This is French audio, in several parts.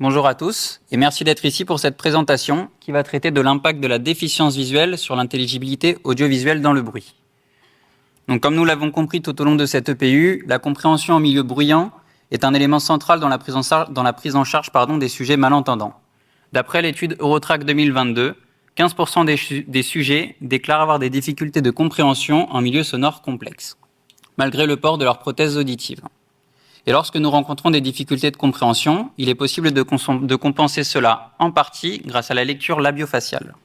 Bonjour à tous et merci d'être ici pour cette présentation qui va traiter de l'impact de la déficience visuelle sur l'intelligibilité audiovisuelle dans le bruit. Donc, comme nous l'avons compris tout au long de cette EPU, la compréhension en milieu bruyant est un élément central dans la prise en charge des sujets malentendants. D'après l'étude Eurotrack 2022, 15% des sujets déclarent avoir des difficultés de compréhension en milieu sonore complexe, malgré le port de leurs prothèses auditives. Et lorsque nous rencontrons des difficultés de compréhension, il est possible de compenser cela en partie grâce à la lecture labiofaciale.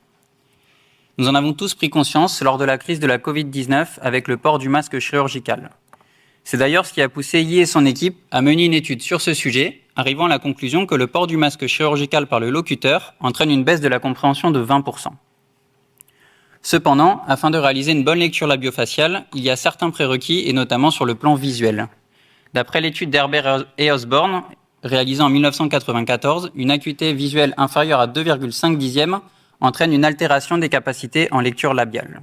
Nous en avons tous pris conscience lors de la crise de la Covid-19 avec le port du masque chirurgical. C'est d'ailleurs ce qui a poussé Yi et son équipe à mener une étude sur ce sujet, arrivant à la conclusion que le port du masque chirurgical par le locuteur entraîne une baisse de la compréhension de 20%. Cependant, afin de réaliser une bonne lecture labiofaciale, il y a certains prérequis, et notamment sur le plan visuel. D'après l'étude d'Herbert et Osborne, réalisée en 1994, une acuité visuelle inférieure à 2,5 dixièmes entraîne une altération des capacités en lecture labiale.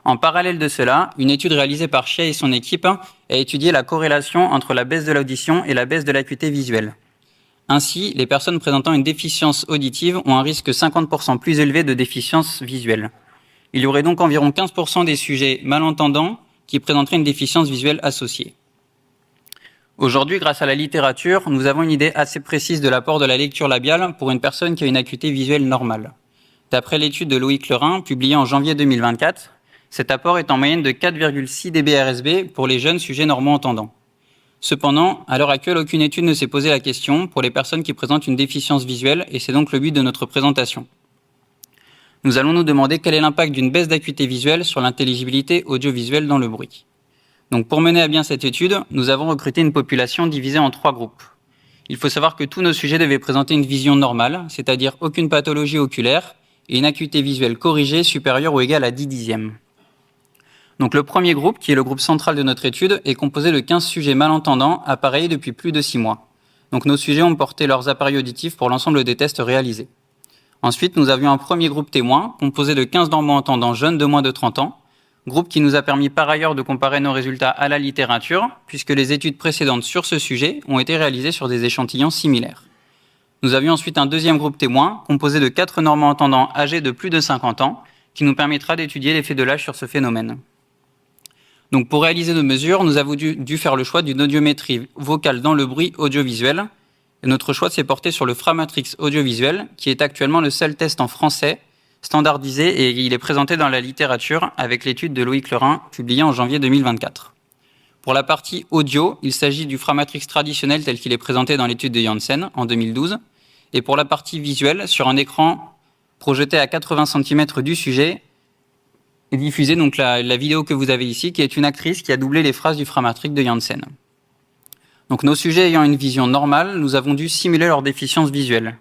En parallèle de cela, une étude réalisée par Chia et son équipe a étudié la corrélation entre la baisse de l'audition et la baisse de l'acuité visuelle. Ainsi, les personnes présentant une déficience auditive ont un risque 50% plus élevé de déficience visuelle. Il y aurait donc environ 15% des sujets malentendants qui présenteraient une déficience visuelle associée. Aujourd'hui, grâce à la littérature, nous avons une idée assez précise de l'apport de la lecture labiale pour une personne qui a une acuité visuelle normale. D'après l'étude de Loïc Lerin, publiée en janvier 2024, cet apport est en moyenne de 4,6 dB/RSB pour les jeunes sujets normaux entendants. Cependant, à l'heure actuelle, aucune étude ne s'est posé la question pour les personnes qui présentent une déficience visuelle, et c'est donc le but de notre présentation. Nous allons nous demander quel est l'impact d'une baisse d'acuité visuelle sur l'intelligibilité audiovisuelle dans le bruit. Donc, pour mener à bien cette étude, nous avons recruté une population divisée en 3 groupes. Il faut savoir que tous nos sujets devaient présenter une vision normale, c'est-à-dire aucune pathologie oculaire et une acuité visuelle corrigée supérieure ou égale à 10 dixièmes. Donc, le premier groupe, qui est le groupe central de notre étude, est composé de 15 sujets malentendants appareillés depuis plus de 6 mois. Donc, nos sujets ont porté leurs appareils auditifs pour l'ensemble des tests réalisés. Ensuite, nous avions un premier groupe témoin, composé de 15 normaux entendants jeunes de moins de 30 ans, groupe qui nous a permis par ailleurs de comparer nos résultats à la littérature, puisque les études précédentes sur ce sujet ont été réalisées sur des échantillons similaires. Nous avions ensuite un deuxième groupe témoin, composé de 4 normaux entendants âgés de plus de 50 ans, qui nous permettra d'étudier l'effet de l'âge sur ce phénomène. Donc, pour réaliser nos mesures, nous avons dû faire le choix d'une audiométrie vocale dans le bruit audiovisuel. Et notre choix s'est porté sur le Framatrix audiovisuel, qui est actuellement le seul test en français standardisé, et il est présenté dans la littérature avec l'étude de Loïc Lerin, publiée en janvier 2024. Pour la partie audio, il s'agit du Framatrix traditionnel tel qu'il est présenté dans l'étude de Janssen en 2012. Et pour la partie visuelle, sur un écran projeté à 80 cm du sujet, est diffusée donc la vidéo que vous avez ici, qui est une actrice qui a doublé les phrases du Framatrix de Janssen. Donc, nos sujets ayant une vision normale, nous avons dû simuler leur déficience visuelle.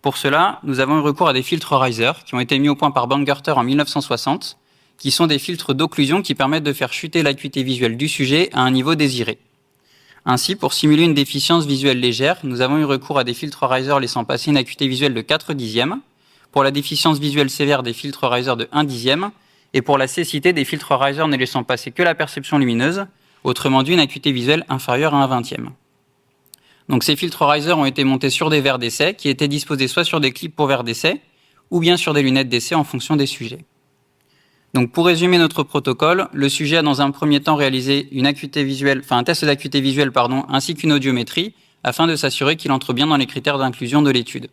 Pour cela, nous avons eu recours à des filtres Riser qui ont été mis au point par Bangerter en 1960, qui sont des filtres d'occlusion qui permettent de faire chuter l'acuité visuelle du sujet à un niveau désiré. Ainsi, pour simuler une déficience visuelle légère, nous avons eu recours à des filtres Riser laissant passer une acuité visuelle de 4 dixièmes, pour la déficience visuelle sévère des filtres Riser de 1 dixième, et pour la cécité des filtres Riser ne laissant passer que la perception lumineuse, autrement dit une acuité visuelle inférieure à 1 vingtième. Donc, ces filtres Riser ont été montés sur des verres d'essai qui étaient disposés soit sur des clips pour verres d'essai ou bien sur des lunettes d'essai en fonction des sujets. Donc, pour résumer notre protocole, le sujet a dans un premier temps réalisé un test d'acuité visuelle ainsi qu'une audiométrie afin de s'assurer qu'il entre bien dans les critères d'inclusion de l'étude.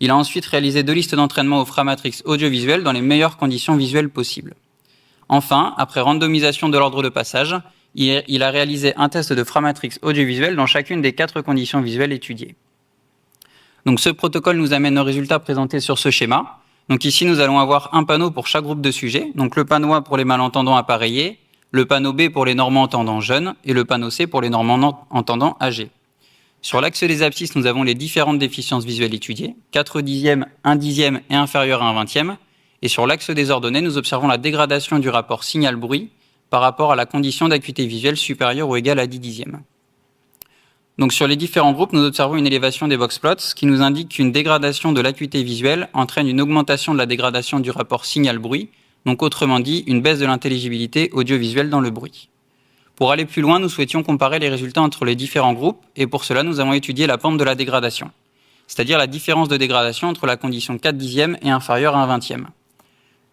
Il a ensuite réalisé 2 listes d'entraînement au Framatrix audiovisuel dans les meilleures conditions visuelles possibles. Enfin, après randomisation de l'ordre de passage, il a réalisé un test de Framatrix audiovisuel dans chacune des 4 conditions visuelles étudiées. Donc, ce protocole nous amène aux résultats présentés sur ce schéma. Donc, ici, nous allons avoir un panneau pour chaque groupe de sujets. Donc, le panneau A pour les malentendants appareillés, le panneau B pour les normaux entendants jeunes et le panneau C pour les normaux entendants âgés. Sur l'axe des abscisses, nous avons les différentes déficiences visuelles étudiées, 4 dixièmes, 1 dixième et inférieur à 1 vingtième. Et sur l'axe des ordonnées, nous observons la dégradation du rapport signal-bruit par rapport à la condition d'acuité visuelle supérieure ou égale à 10 dixièmes. Donc, sur les différents groupes, nous observons une élévation des voxplots, ce qui nous indique qu'une dégradation de l'acuité visuelle entraîne une augmentation de la dégradation du rapport signal-bruit, donc autrement dit, une baisse de l'intelligibilité audiovisuelle dans le bruit. Pour aller plus loin, nous souhaitions comparer les résultats entre les différents groupes, et pour cela, nous avons étudié la pente de la dégradation. c'est-à-dire la différence de dégradation entre la condition 4/10 et inférieure à 1/20.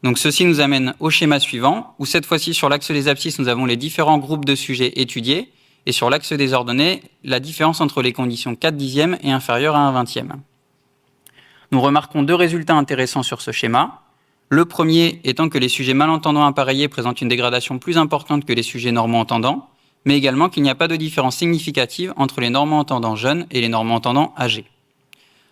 Donc ceci nous amène au schéma suivant, où cette fois-ci sur l'axe des abscisses, nous avons les différents groupes de sujets étudiés, et sur l'axe des ordonnées, la différence entre les conditions 4/10 et inférieure à 1/20. Nous remarquons deux résultats intéressants sur ce schéma. Le premier étant que les sujets malentendants appareillés présentent une dégradation plus importante que les sujets normaux-entendants, mais également qu'il n'y a pas de différence significative entre les normaux-entendants jeunes et les normaux-entendants âgés.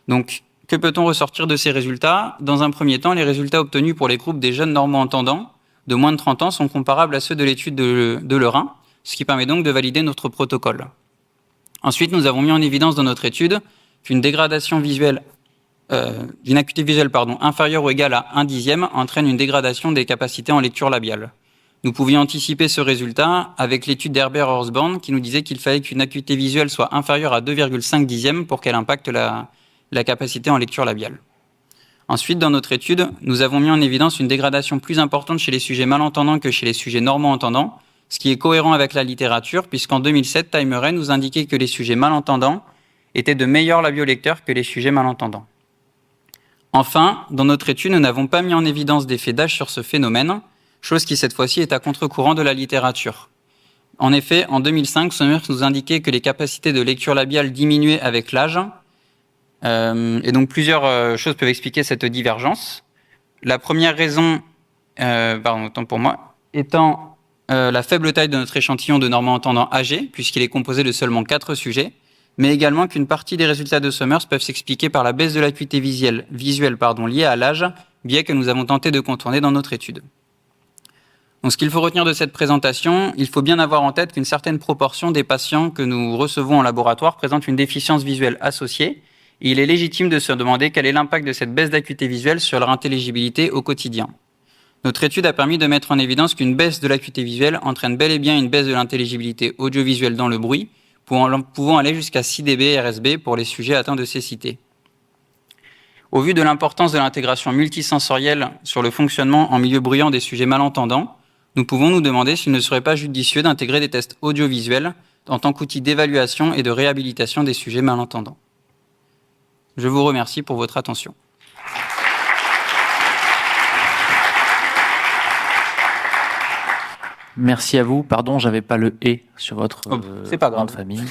Donc, que peut-on ressortir de ces résultats ? Dans un premier temps, les résultats obtenus pour les groupes des jeunes normaux-entendants de moins de 30 ans sont comparables à ceux de l'étude de Lerain, ce qui permet donc de valider notre protocole. Ensuite, nous avons mis en évidence dans notre étude qu'une dégradation visuelle d'une acuité visuelle inférieure ou égale à 1/10 entraîne une dégradation des capacités en lecture labiale. Nous pouvions anticiper ce résultat avec l'étude d'Herbert et Osborne qui nous disait qu'il fallait qu'une acuité visuelle soit inférieure à 2,5 pour qu'elle impacte la capacité en lecture labiale. Ensuite, dans notre étude, nous avons mis en évidence une dégradation plus importante chez les sujets malentendants que chez les sujets normaux-entendants, ce qui est cohérent avec la littérature, puisqu'en 2007, Tymeret nous indiquait que les sujets malentendants étaient de meilleurs labiolecteurs que les sujets malentendants. Enfin, dans notre étude, nous n'avons pas mis en évidence d'effet d'âge sur ce phénomène, chose qui cette fois-ci est à contre-courant de la littérature. En effet, en 2005, Somers nous indiquait que les capacités de lecture labiale diminuaient avec l'âge, et donc plusieurs choses peuvent expliquer cette divergence. La première raison, autant pour moi, étant la faible taille de notre échantillon de normaux-entendants âgés, puisqu'il est composé de seulement 4 sujets, mais également qu'une partie des résultats de Somers peuvent s'expliquer par la baisse de l'acuité visuelle liée à l'âge, biais que nous avons tenté de contourner dans notre étude. Donc, ce qu'il faut retenir de cette présentation, il faut bien avoir en tête qu'une certaine proportion des patients que nous recevons en laboratoire présentent une déficience visuelle associée, et il est légitime de se demander quel est l'impact de cette baisse d'acuité visuelle sur leur intelligibilité au quotidien. Notre étude a permis de mettre en évidence qu'une baisse de l'acuité visuelle entraîne bel et bien une baisse de l'intelligibilité audiovisuelle dans le bruit, pouvant aller jusqu'à 6 dB RSB pour les sujets atteints de cécité. Au vu de l'importance de l'intégration multisensorielle sur le fonctionnement en milieu bruyant des sujets malentendants, nous pouvons nous demander s'il ne serait pas judicieux d'intégrer des tests audiovisuels en tant qu'outil d'évaluation et de réhabilitation des sujets malentendants. Je vous remercie pour votre attention. Merci à vous. Pardon, j'avais pas le « et » sur votre c'est pas grave. nom de famille.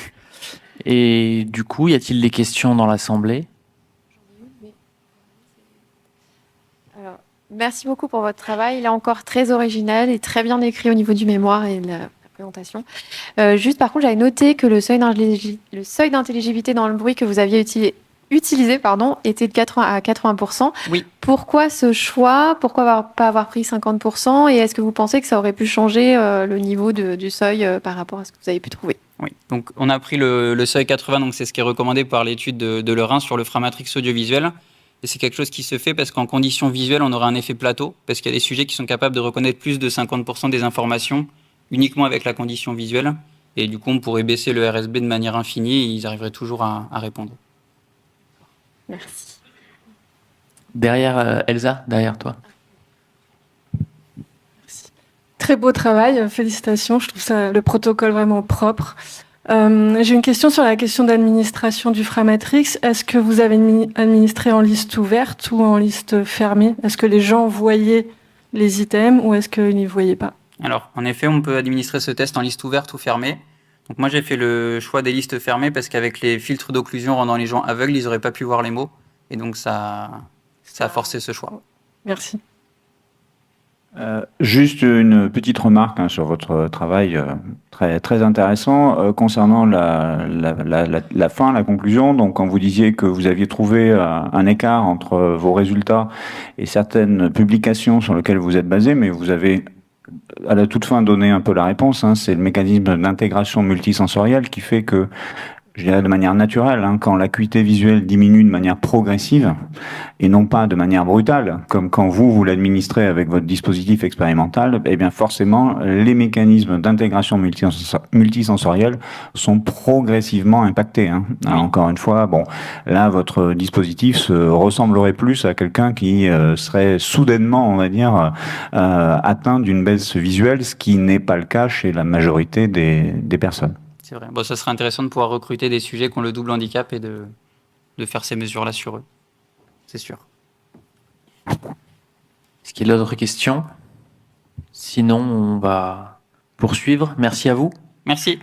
Et du coup, y a-t-il des questions dans l'Assemblée ? Alors, merci beaucoup pour votre travail. Il est encore très original et très bien écrit au niveau du mémoire et de la présentation. Juste, par contre, j'avais noté que le seuil d'intelligibilité dans le bruit que vous aviez utilisé était de 80%. Oui. Pourquoi ce choix ? Pourquoi pas avoir pris 50% ? Et est-ce que vous pensez que ça aurait pu changer le niveau du seuil par rapport à ce que vous avez pu trouver ? Oui, donc on a pris le seuil 80, donc c'est ce qui est recommandé par l'étude de Lerain sur le Framatrix audiovisuel. Et c'est quelque chose qui se fait parce qu'en conditions visuelles, on aura un effet plateau, parce qu'il y a des sujets qui sont capables de reconnaître plus de 50% des informations uniquement avec la condition visuelle. Et du coup, on pourrait baisser le RSB de manière infinie et ils arriveraient toujours à répondre. Merci. Derrière Elsa, derrière toi. Merci. Très beau travail, félicitations. Je trouve ça le protocole vraiment propre. J'ai une question sur la question d'administration du Framatrix. Est-ce que vous avez administré en liste ouverte ou en liste fermée ? Est-ce que les gens voyaient les items ou est-ce qu'ils n'y voyaient pas ? Alors, en effet, on peut administrer ce test en liste ouverte ou fermée. Donc moi, j'ai fait le choix des listes fermées parce qu'avec les filtres d'occlusion rendant les gens aveugles, ils n'auraient pas pu voir les mots. Et donc, ça a forcé ce choix. Merci. Juste une petite remarque sur votre travail très, très intéressant concernant la fin, la conclusion. Donc, quand vous disiez que vous aviez trouvé un écart entre vos résultats et certaines publications sur lesquelles vous êtes basé, mais vous avez à la toute fin donné un peu la réponse, c'est le mécanisme d'intégration multisensorielle qui fait que, je dirais de manière naturelle, quand l'acuité visuelle diminue de manière progressive et non pas de manière brutale, comme quand vous l'administrez avec votre dispositif expérimental, eh bien forcément, les mécanismes d'intégration multisensorielle sont progressivement impactés. Alors, encore une fois, là, votre dispositif se ressemblerait plus à quelqu'un qui serait soudainement, on va dire, atteint d'une baisse visuelle, ce qui n'est pas le cas chez la majorité des personnes. C'est vrai. Ça serait intéressant de pouvoir recruter des sujets qui ont le double handicap et de faire ces mesures-là sur eux. C'est sûr. Est-ce qu'il y a d'autres questions? Sinon, on va poursuivre. Merci à vous. Merci.